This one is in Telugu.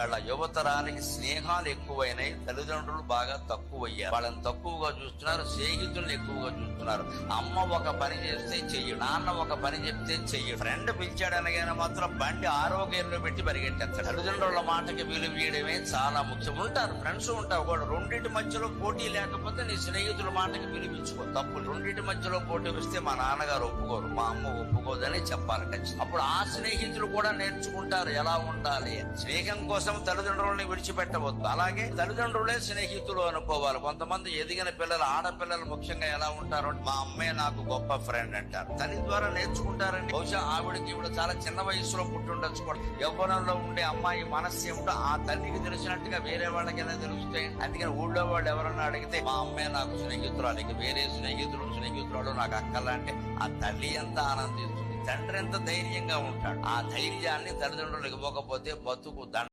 వాళ్ళ యువతరానికి స్నేహాలు ఎక్కువైనాయి, తల్లిదండ్రులు బాగా తక్కువయ్యారు. వాళ్ళని తక్కువగా చూస్తున్నారు, స్నేహితులను ఎక్కువగా చూస్తున్నారు. అమ్మ ఒక పని చేస్తే చెయ్యడు, నాన్న ఒక పని చెప్తే చెయ్యడు. ఫ్రెండ్ పిలిచాడనగానే మాత్రం బండి ఆరోగ్యంలో పెట్టి పరిగెట్టేస్తారు. తల్లిదండ్రుల మాటకి విలువ ఇవ్వడమే చాలా ముఖ్యం. ఉంటారు ఫ్రెండ్స్ ఉంటారు కూడా, రెండింటి మధ్యలో పోటీ లేకపోతే నీ స్నేహితుల మాటకి విలువించుకో. తప్పు రెండింటి మధ్యలో పోటీ వస్తే మా నాన్నగారు ఒప్పుకోరు, మా అమ్మ ఒప్పుకోదని చెప్పాలి ఖచ్చితంగా. అప్పుడు ఆ స్నేహితులు కూడా నేర్చుకుంటారు ఎలా ఉండాలి. స్నేహం కోసం తల్లిదండ్రులని విడిచిపెట్టవద్దు. అలాగే తల్లిదండ్రులే స్నేహితులు అనుకోవాలి. కొంతమంది ఎదిగిన పిల్లలు, ఆడపిల్లలు ముఖ్యంగా ఎలా ఉంటారు, మా అమ్మే నాకు గొప్ప ఫ్రెండ్ అంటారు. తల్లి ద్వారా నేర్చుకుంటారని. బహుశా ఆవిడకి ఇప్పుడు చాలా చిన్న వయసులో పుట్టుండొచ్చు కూడా. యవ్వనంలో ఉండే అమ్మాయి మనస్సు ఏమిటో ఆ తల్లికి తెలిసినట్టుగా వేరే వాళ్ళకి ఎలా తెలుస్తాయి. అందుకని ఊళ్ళో వాళ్ళు ఎవరన్నా అడిగితే మా అమ్మే నాకు స్నేహితురాలు, ఇక వేరే స్నేహితురాలు నాకు అక్కలంటే ఆ తల్లి ఎంత ఆనందిస్తుంది, తండ్రి ఎంత ధైర్యంగా ఉంటాడు. ఆ ధైర్యాన్ని తల్లిదండ్రులు ఇవ్వకపోతే బతుకు